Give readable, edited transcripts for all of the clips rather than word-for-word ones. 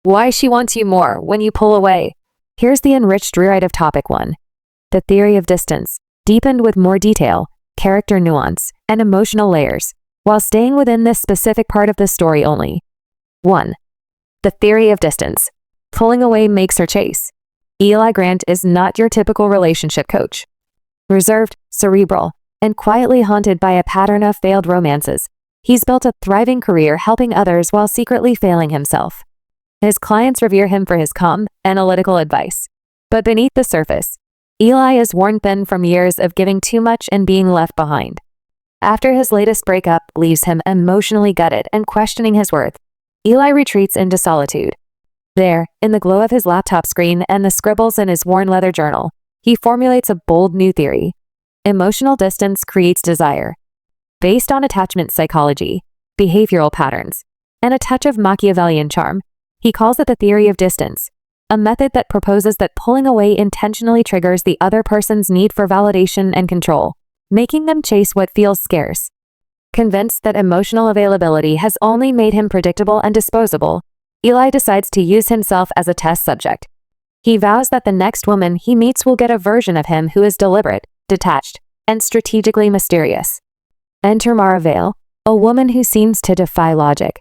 Why she wants you more when you pull away. Here's the enriched rewrite of topic 1. The theory of distance, deepened with more detail, character nuance, and emotional layers, while staying within this specific part of the story only. 1. The theory of distance. Pulling away makes her chase. Eli Grant is not your typical relationship coach. Reserved, cerebral, and quietly haunted by a pattern of failed romances, he's built a thriving career helping others while secretly failing himself. His clients revere him for his calm, analytical advice. But beneath the surface, Eli is worn thin from years of giving too much and being left behind. After his latest breakup leaves him emotionally gutted and questioning his worth, Eli retreats into solitude. There, in the glow of his laptop screen and the scribbles in his worn leather journal, he formulates a bold new theory. Emotional distance creates desire. Based on attachment psychology, behavioral patterns, and a touch of Machiavellian charm, he calls it the theory of distance, a method that proposes that pulling away intentionally triggers the other person's need for validation and control, making them chase what feels scarce. Convinced that emotional availability has only made him predictable and disposable, Eli decides to use himself as a test subject. He vows that the next woman he meets will get a version of him who is deliberate, detached, and strategically mysterious. Enter Mara Vale, a woman who seems to defy logic.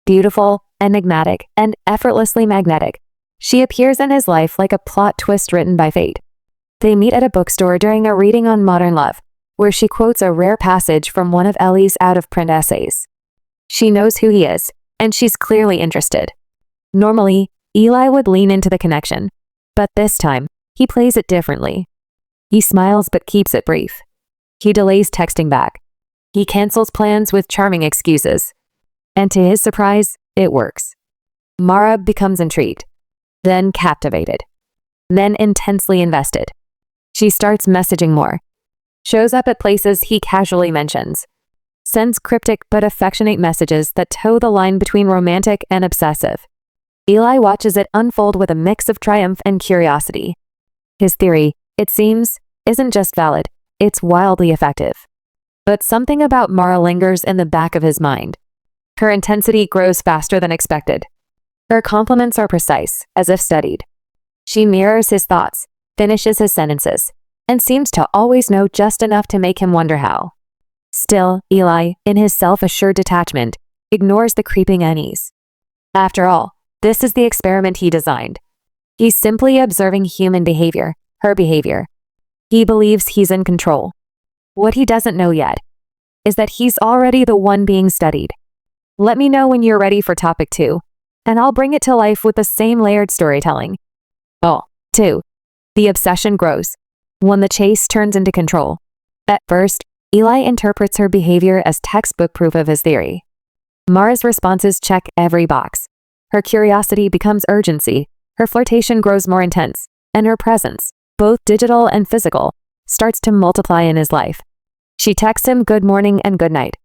Beautiful, enigmatic, and effortlessly magnetic, she appears in his life like a plot twist written by fate. They meet at a bookstore during a reading on modern love, where she quotes a rare passage from one of Ellie's out-of-print essays. She knows who he is, and she's clearly interested. Normally, Eli would lean into the connection, but this time, he plays it differently. He smiles but keeps it brief. He delays texting back. He cancels plans with charming excuses. And to his surprise, it works. Mara becomes intrigued, then captivated, then intensely invested. She starts messaging more, shows up at places he casually mentions, sends cryptic but affectionate messages that toe the line between romantic and obsessive. Eli watches it unfold with a mix of triumph and curiosity. His theory, it seems, isn't just valid, it's wildly effective. But something about Mara lingers in the back of his mind. Her intensity grows faster than expected. Her compliments are precise, as if studied. She mirrors his thoughts, finishes his sentences, and seems to always know just enough to make him wonder how. Still, Eli, in his self-assured detachment, ignores the creeping unease. After all, this is the experiment he designed. He's simply observing human behavior, her behavior. He believes he's in control. What he doesn't know yet is that he's already the one being studied. Let me know when you're ready for topic 2, and I'll bring it to life with the same layered storytelling. 2. The obsession grows, when the chase turns into control. At first, Eli interprets her behavior as textbook proof of his theory. Mara's responses check every box. Her curiosity becomes urgency, her flirtation grows more intense, and her presence, both digital and physical, starts to multiply in his life. She texts him good morning and good night.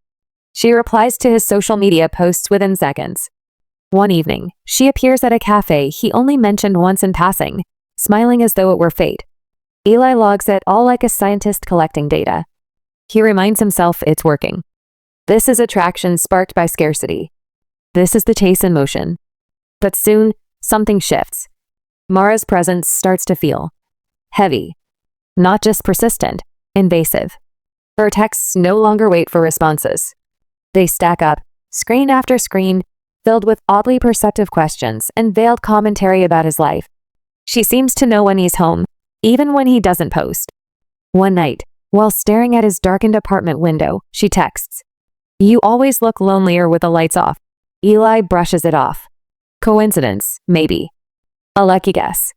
She replies to his social media posts within seconds. One evening, she appears at a cafe he only mentioned once in passing, smiling as though it were fate. Eli logs it all like a scientist collecting data. He reminds himself it's working. This is attraction sparked by scarcity. This is the chase in motion. But soon, something shifts. Mara's presence starts to feel heavy. Not just persistent, invasive. Her texts no longer wait for responses. They stack up, screen after screen, filled with oddly perceptive questions and veiled commentary about his life. She seems to know when he's home, even when he doesn't post. One night, while staring at his darkened apartment window, she texts, "You always look lonelier with the lights off." Eli brushes it off. Coincidence, maybe. A lucky guess.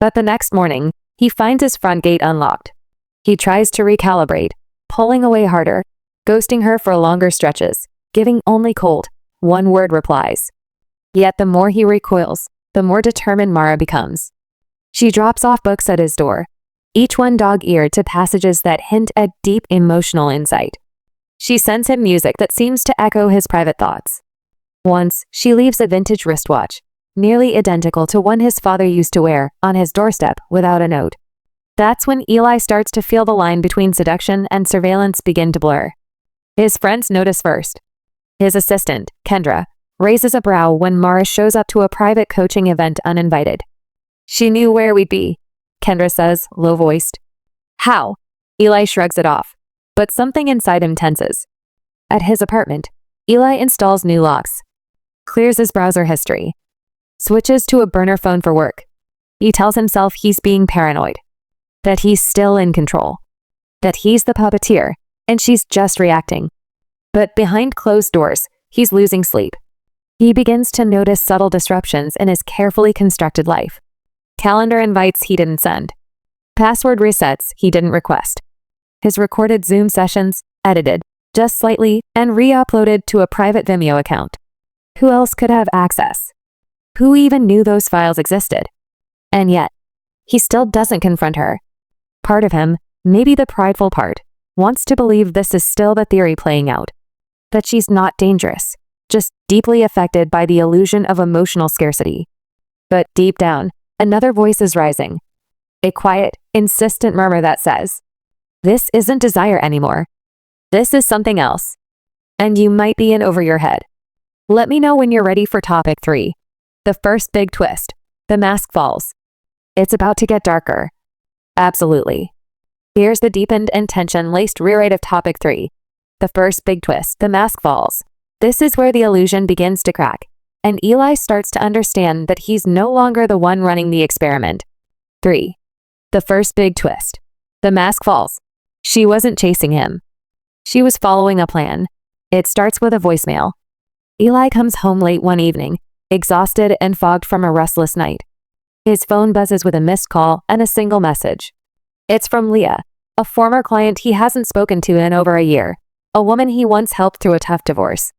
But the next morning, he finds his front gate unlocked. He tries to recalibrate, pulling away harder, ghosting her for longer stretches, giving only cold, one-word replies. Yet the more he recoils, the more determined Mara becomes. She drops off books at his door, each one dog-eared to passages that hint at deep emotional insight. She sends him music that seems to echo his private thoughts. Once, she leaves a vintage wristwatch, nearly identical to one his father used to wear, on his doorstep without a note. That's when Eli starts to feel the line between seduction and surveillance begin to blur. His friends notice first. His assistant, Kendra, raises a brow when Mara shows up to a private coaching event uninvited. "She knew where we'd be," Kendra says, low-voiced. "How?" Eli shrugs it off, but something inside him tenses. At his apartment, Eli installs new locks, clears his browser history, switches to a burner phone for work. He tells himself he's being paranoid, that he's still in control, that he's the puppeteer, and she's just reacting. But behind closed doors, he's losing sleep. He begins to notice subtle disruptions in his carefully constructed life. Calendar invites he didn't send. Password resets he didn't request. His recorded Zoom sessions, edited, just slightly, and re-uploaded to a private Vimeo account. Who else could have access? Who even knew those files existed? And yet, he still doesn't confront her. Part of him, maybe the prideful part, wants to believe this is still the theory playing out. That she's not dangerous, just deeply affected by the illusion of emotional scarcity. But deep down, another voice is rising. A quiet, insistent murmur that says, "This isn't desire anymore. This is something else. And you might be in over your head." Let me know when you're ready for topic 3. The first big twist. The mask falls. It's about to get darker. Absolutely. Here's the deepened and tension-laced rewrite of topic 3. The first big twist. The mask falls. This is where the illusion begins to crack, and Eli starts to understand that he's no longer the one running the experiment. 3. The first big twist. The mask falls. She wasn't chasing him. She was following a plan. It starts with a voicemail. Eli comes home late one evening, exhausted and fogged from a restless night. His phone buzzes with a missed call and a single message. It's from Leah, a former client he hasn't spoken to in over a year, a woman he once helped through a tough divorce.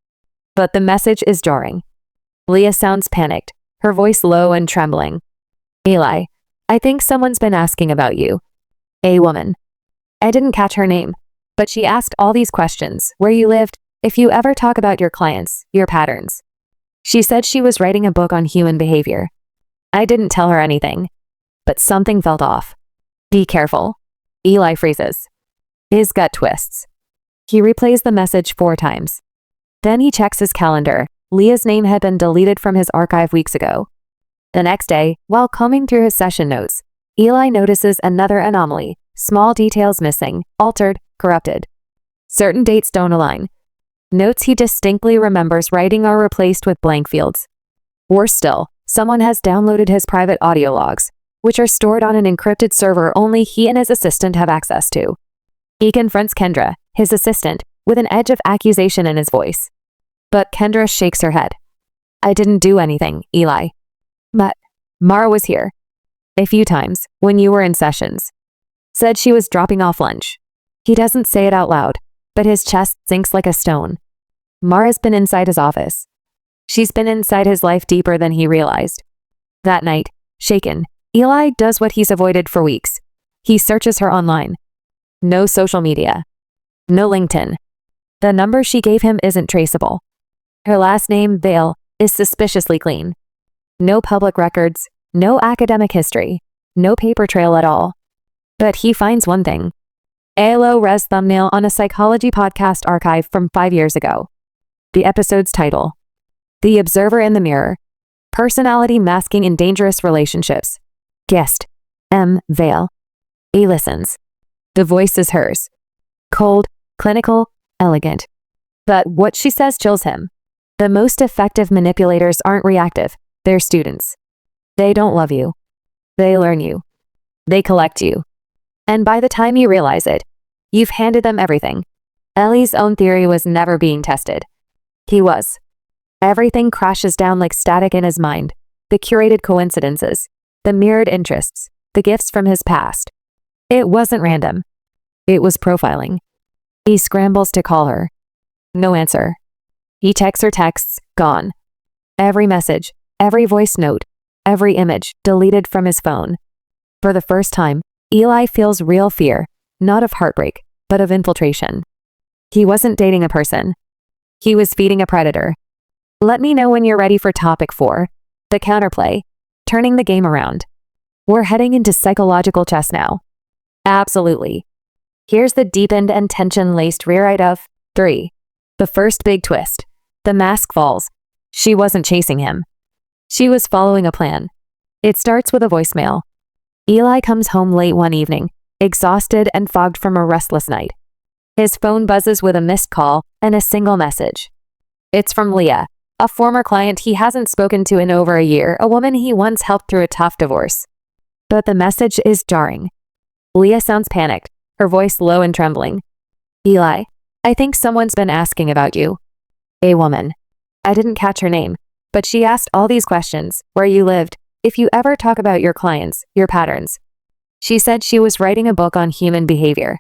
But the message is jarring. Leah sounds panicked, her voice low and trembling. "Eli, I think someone's been asking about you." A woman. I didn't catch her name, but she asked all these questions: where you lived, if you ever talk about your clients, your patterns. She said she was writing a book on human behavior. I didn't tell her anything, but something felt off. "Be careful." Eli freezes. His gut twists. He replays the message 4 times. Then he checks his calendar. Leah's name had been deleted from his archive weeks ago. The next day, while combing through his session notes, Eli notices another anomaly: small details missing, altered, corrupted. Certain dates don't align. Notes he distinctly remembers writing are replaced with blank fields. Worse still, someone has downloaded his private audio logs, which are stored on an encrypted server only he and his assistant have access to. He confronts Kendra, his assistant, with an edge of accusation in his voice. But Kendra shakes her head. "I didn't do anything, Eli. But Mara was here. A few times, when you were in sessions. Said she was dropping off lunch." He doesn't say it out loud, but his chest sinks like a stone. Mara's been inside his office. She's been inside his life deeper than he realized. That night, shaken, Eli does what he's avoided for weeks. He searches her online. No social media. No LinkedIn. The number she gave him isn't traceable. Her last name, Vale, is suspiciously clean. No public records, no academic history, no paper trail at all. But he finds one thing. A low-res thumbnail on a psychology podcast archive from 5 years ago. The episode's title: The Observer in the Mirror. Personality Masking in Dangerous Relationships. Guest: M. Vale. He listens. The voice is hers. Cold, clinical, elegant. But what she says chills him. The most effective manipulators aren't reactive, they're students. They don't love you. They learn you. They collect you. And by the time you realize it, you've handed them everything. Ellie's own theory was never being tested. He was. Everything crashes down like static in his mind. The curated coincidences, the mirrored interests, the gifts from his past. It wasn't random. It was profiling. He scrambles to call her. No answer. He checks her texts, gone. Every message, every voice note, every image deleted from his phone. For the first time, Eli feels real fear, not of heartbreak, but of infiltration. He wasn't dating a person. He was feeding a predator. Let me know when you're ready for topic 4, the counterplay, turning the game around. We're heading into psychological chess now. Absolutely. Here's the deepened and tension-laced rewrite of 3. The first big twist. The mask falls. She wasn't chasing him. She was following a plan. It starts with a voicemail. Eli comes home late one evening, exhausted and fogged from a restless night. His phone buzzes with a missed call and a single message. It's from Leah, a former client he hasn't spoken to in over a year, a woman he once helped through a tough divorce. But the message is jarring. Leah sounds panicked, her voice low and trembling. Eli, I think someone's been asking about you. A woman. I didn't catch her name, but she asked all these questions: where you lived, if you ever talk about your clients, your patterns. She said she was writing a book on human behavior.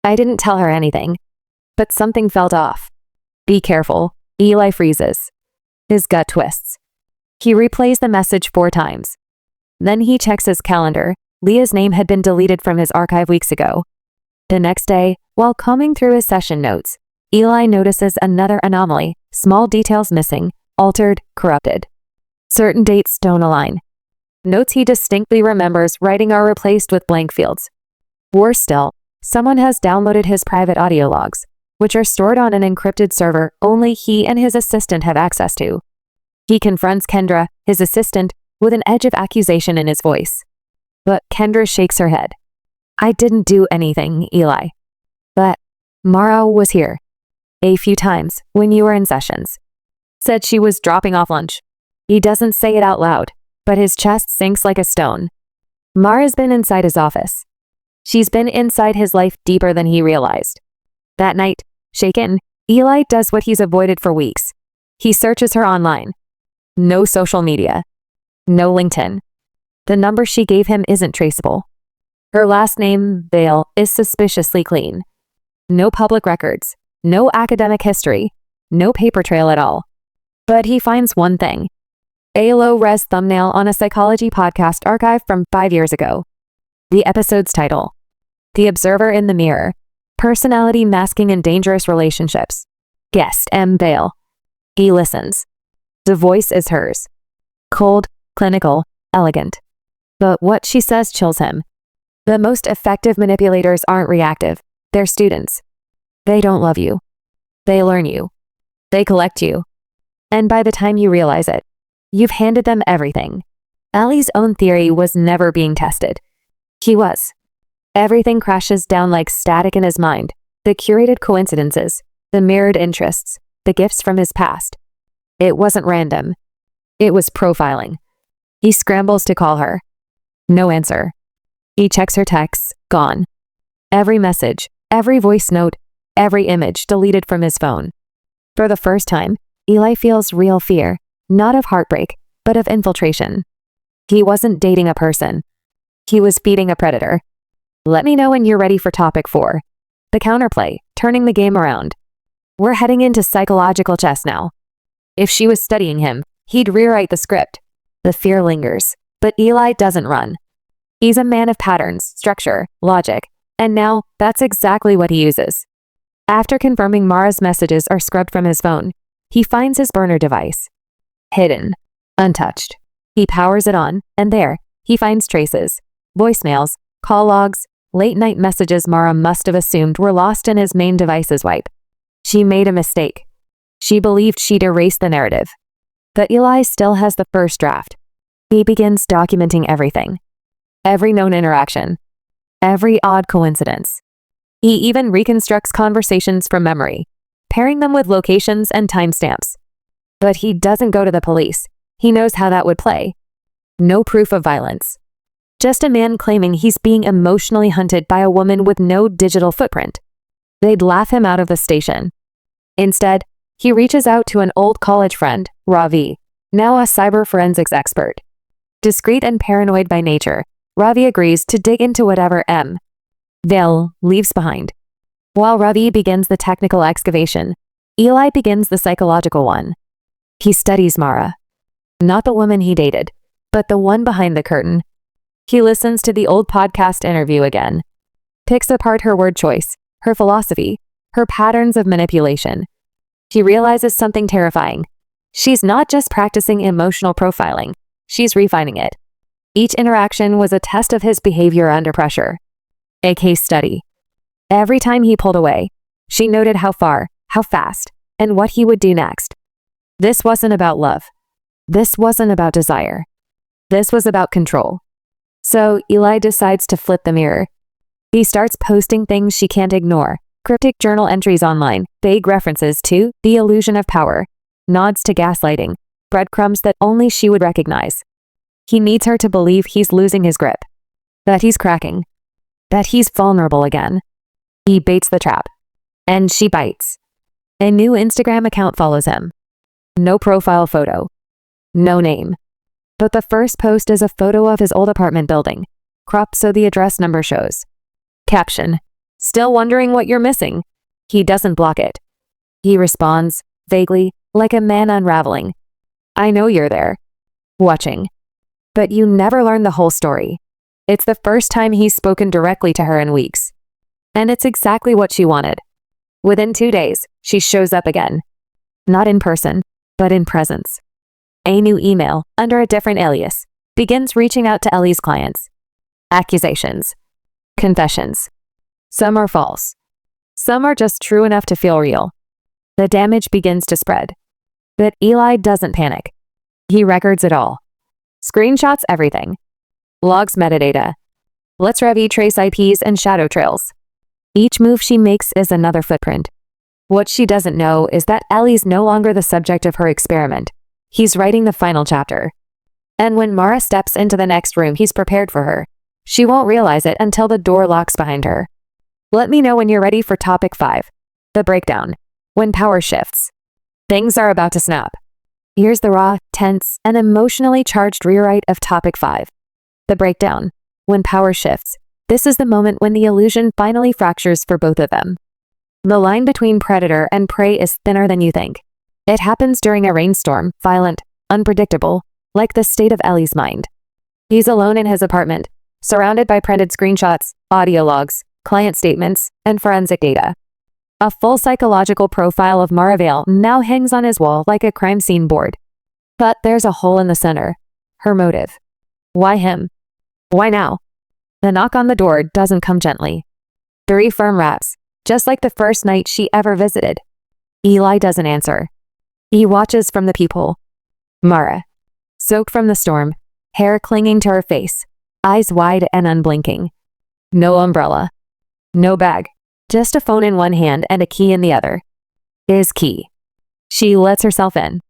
I didn't tell her anything, but something felt off. Be careful. Eli freezes. His gut twists. He replays the message 4 times. Then he checks his calendar. Leah's name had been deleted from his archive weeks ago. The next day, while combing through his session notes, Eli notices another anomaly: small details missing, altered, corrupted. Certain dates don't align. Notes he distinctly remembers writing are replaced with blank fields. Worse still, someone has downloaded his private audio logs, which are stored on an encrypted server only he and his assistant have access to. He confronts Kendra, his assistant, with an edge of accusation in his voice. But Kendra shakes her head. I didn't do anything, Eli. But Mara was here. A few times, when you were in sessions. Said she was dropping off lunch. He doesn't say it out loud, but his chest sinks like a stone. Mara's been inside his office. She's been inside his life deeper than he realized. That night, shaken, Eli does what he's avoided for weeks. He searches her online. No social media. No LinkedIn. The number she gave him isn't traceable. Her last name, Vale, is suspiciously clean. No public records. No academic history. No paper trail at all. But he finds one thing. A low-res thumbnail on a psychology podcast archive from 5 years ago. The episode's title. The Observer in the Mirror. Personality Masking in Dangerous Relationships. Guest M. Vale. He listens. The voice is hers. Cold, clinical, elegant. But what she says chills him. The most effective manipulators aren't reactive. They're students. They don't love you. They learn you. They collect you. And by the time you realize it, you've handed them everything. Ali's own theory was never being tested. He was. Everything crashes down like static in his mind. The curated coincidences, the mirrored interests, the gifts from his past. It wasn't random. It was profiling. He scrambles to call her. No answer. He checks her texts. Gone. Every message, every voice note, every image deleted from his phone. For the first time, Eli feels real fear, not of heartbreak, but of infiltration. He wasn't dating a person. He was feeding a predator. Let me know when you're ready for topic 4. The counterplay, turning the game around. We're heading into psychological chess now. If she was studying him, he'd rewrite the script. The fear lingers, but Eli doesn't run. He's a man of patterns, structure, logic, and now that's exactly what he uses. After confirming Mara's messages are scrubbed from his phone, he finds his burner device. Hidden. Untouched. He powers it on, and there, he finds traces. Voicemails, call logs, late-night messages Mara must have assumed were lost in his main device's wipe. She made a mistake. She believed she'd erased the narrative. But Eli still has the first draft. He begins documenting everything. Every known interaction. Every odd coincidence. He even reconstructs conversations from memory, pairing them with locations and timestamps. But he doesn't go to the police. He knows how that would play. No proof of violence. Just a man claiming he's being emotionally hunted by a woman with no digital footprint. They'd laugh him out of the station. Instead, he reaches out to an old college friend, Ravi, now a cyber forensics expert. Discreet and paranoid by nature, Ravi agrees to dig into whatever M. Vale leaves behind. While Ravi begins the technical excavation, Eli begins the psychological one. He studies Mara. Not the woman he dated, but the one behind the curtain. He listens to the old podcast interview again. Picks apart her word choice, her philosophy, her patterns of manipulation. He realizes something terrifying. She's not just practicing emotional profiling, she's refining it. Each interaction was a test of his behavior under pressure. A case study. Every time he pulled away, she noted how far, how fast, and what he would do next. This wasn't about love. This wasn't about desire. This was about control. So Eli decides to flip the mirror. He starts posting things she can't ignore, cryptic journal entries online, vague references to the illusion of power, nods to gaslighting, breadcrumbs that only she would recognize. He needs her to believe he's losing his grip, that he's cracking, that he's vulnerable again. He baits the trap. And she bites. A new Instagram account follows him. No profile photo. No name. But the first post is a photo of his old apartment building, cropped so the address number shows. Caption: "Still wondering what you're missing?" He doesn't block it. He responds, vaguely, like a man unraveling. "I know you're there. Watching." But you never learn the whole story. It's the first time he's spoken directly to her in weeks. And it's exactly what she wanted. Within 2 days, she shows up again. Not in person, but in presence. A new email, under a different alias, begins reaching out to Ellie's clients. Accusations. Confessions. Some are false. Some are just true enough to feel real. The damage begins to spread. But Eli doesn't panic. He records it all. Screenshots everything. Logs metadata. Lets Revi trace IPs and shadow trails. Each move she makes is another footprint. What she doesn't know is that Ellie's no longer the subject of her experiment. He's writing the final chapter. And when Mara steps into the next room he's prepared for her, she won't realize it until the door locks behind her. Let me know when you're ready for topic 5. The breakdown. When power shifts. Things are about to snap. Here's the raw, tense, and emotionally charged rewrite of topic 5. The breakdown. When power shifts. This is the moment when the illusion finally fractures for both of them. The line between predator and prey is thinner than you think. It happens during a rainstorm, violent, unpredictable, like the state of Ellie's mind. He's alone in his apartment, surrounded by printed screenshots, audio logs, client statements, and forensic data. A full psychological profile of Mara Vale now hangs on his wall like a crime scene board. But there's a hole in the center. Her motive. Why him? Why now? The knock on the door doesn't come gently. 3 firm raps, just like the first night she ever visited. Eli doesn't answer. He watches from the peephole. Mara, soaked from the storm, hair clinging to her face, eyes wide and unblinking. No umbrella. No bag. Just a phone in one hand and a key in the other. His key. She lets herself in.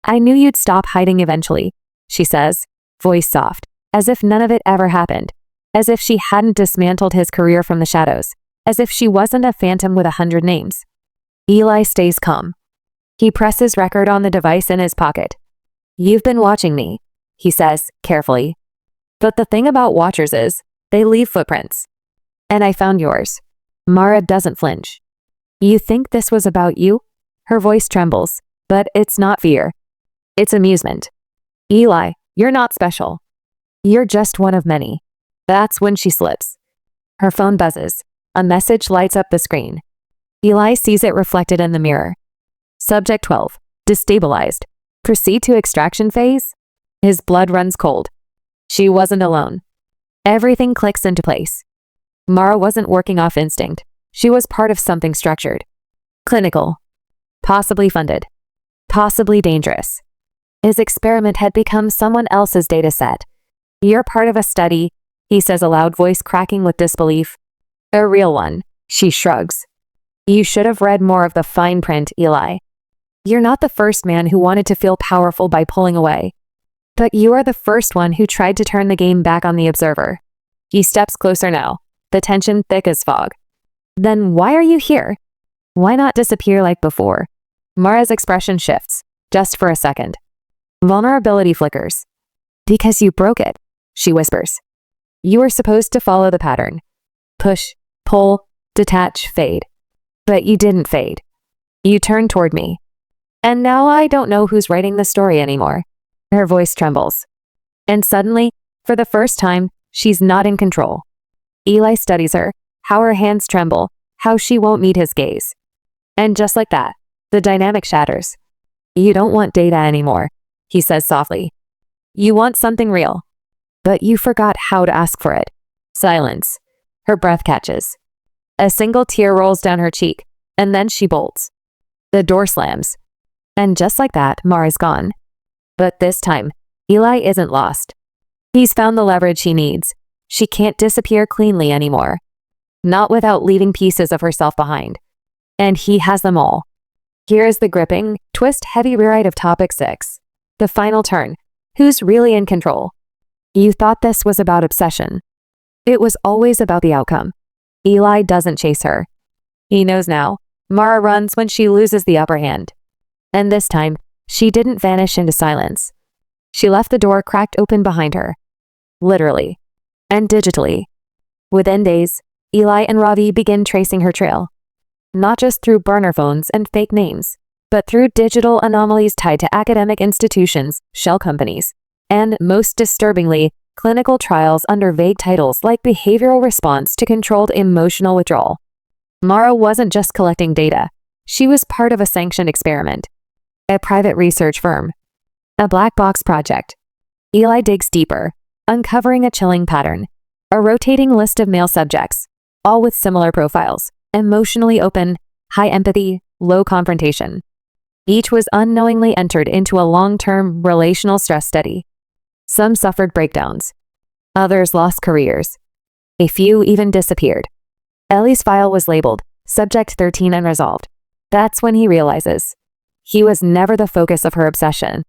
"I knew you'd stop hiding eventually," she says, voice soft, as if none of it ever happened, as if she hadn't dismantled his career from the shadows, as if she wasn't a phantom with 100 names. Eli stays calm. He presses record on the device in his pocket. "You've been watching me," he says, carefully. "But the thing about watchers is, they leave footprints. And I found yours." Mara doesn't flinch. "You think this was about you?" Her voice trembles, but it's not fear. It's amusement. "Eli, you're not special. You're just one of many." That's when she slips. Her phone buzzes. A message lights up the screen. Eli sees it reflected in the mirror. Subject 12. Destabilized. Proceed to extraction phase? His blood runs cold. She wasn't alone. Everything clicks into place. Mara wasn't working off instinct. She was part of something structured. Clinical. Possibly funded. Possibly dangerous. His experiment had become someone else's data set. "You're part of a study," he says, a loud voice cracking with disbelief. "A real one," she shrugs. "You should have read more of the fine print, Eli. You're not the first man who wanted to feel powerful by pulling away. But you are the first one who tried to turn the game back on the observer." He steps closer now, the tension thick as fog. "Then why are you here? Why not disappear like before?" Mara's expression shifts, just for a second. Vulnerability flickers. "Because you broke it," she whispers. "You were supposed to follow the pattern. Push, pull, detach, fade. But you didn't fade. You turned toward me. And now I don't know who's writing the story anymore." Her voice trembles. And suddenly, for the first time, she's not in control. Eli studies her, how her hands tremble, how she won't meet his gaze. And just like that, the dynamic shatters. "You don't want data anymore," he says softly. "You want something real. But you forgot how to ask for it." Silence. Her breath catches. A single tear rolls down her cheek, and then she bolts. The door slams. And just like that, Mara's gone. But this time, Eli isn't lost. He's found the leverage he needs. She can't disappear cleanly anymore. Not without leaving pieces of herself behind. And he has them all. Here is the gripping, twist-heavy rewrite of Topic 6. The final turn. Who's really in control? You thought this was about obsession. It was always about the outcome. Eli doesn't chase her. He knows now. Mara runs when she loses the upper hand. And this time, she didn't vanish into silence. She left the door cracked open behind her. Literally. And digitally. Within days, Eli and Ravi begin tracing her trail. Not just through burner phones and fake names, but through digital anomalies tied to academic institutions, shell companies, and, most disturbingly, clinical trials under vague titles like behavioral response to controlled emotional withdrawal. Mara wasn't just collecting data. She was part of a sanctioned experiment. A private research firm. A black box project. Eli digs deeper, uncovering a chilling pattern. A rotating list of male subjects, all with similar profiles. Emotionally open, high empathy, low confrontation. Each was unknowingly entered into a long-term relational stress study. Some suffered breakdowns. Others lost careers. A few even disappeared. Ellie's file was labeled Subject 13 Unresolved. That's when he realizes. He was never the focus of her obsession.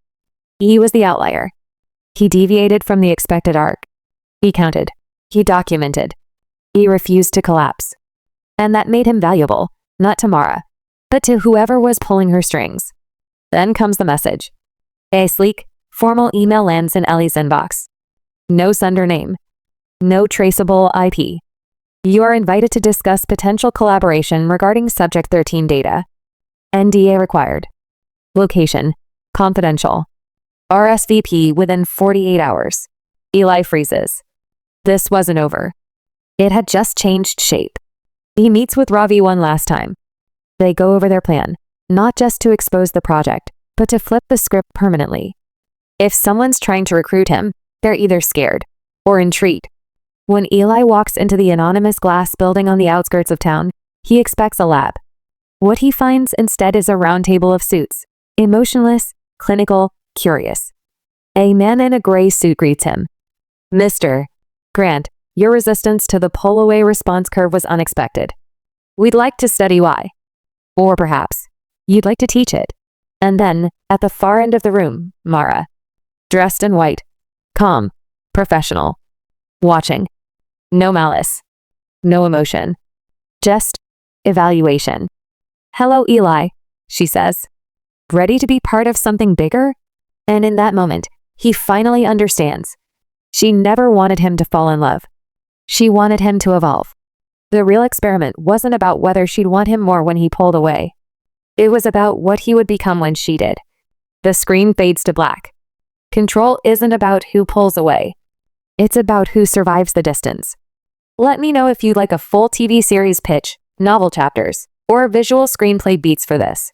He was the outlier. He deviated from the expected arc. He counted. He documented. He refused to collapse. And that made him valuable, not to Mara, but to whoever was pulling her strings. Then comes the message. A sleek, formal email lands in Ellie's inbox. No sender name. No traceable IP. You are invited to discuss potential collaboration regarding Subject 13 data. NDA required. Location. Confidential. RSVP within 48 hours. Eli freezes. This wasn't over. It had just changed shape. He meets with Ravi one last time. They go over their plan, not just to expose the project, but to flip the script permanently. If someone's trying to recruit him, they're either scared or intrigued. When Eli walks into the anonymous glass building on the outskirts of town, he expects a lab. What he finds instead is a round table of suits, emotionless, clinical, curious. A man in a gray suit greets him. Mr. Grant, your resistance to the pull-away response curve was unexpected. We'd like to study why. Or perhaps, you'd like to teach it. And then, at the far end of the room, Mara. Dressed in white. Calm. Professional. Watching. No malice. No emotion. Just evaluation. Hello, Eli, she says. Ready to be part of something bigger? And in that moment, he finally understands. She never wanted him to fall in love. She wanted him to evolve. The real experiment wasn't about whether she'd want him more when he pulled away. It was about what he would become when she did. The screen fades to black. Control isn't about who pulls away. It's about who survives the distance. Let me know if you'd like a full TV series pitch, novel chapters, or visual screenplay beats for this.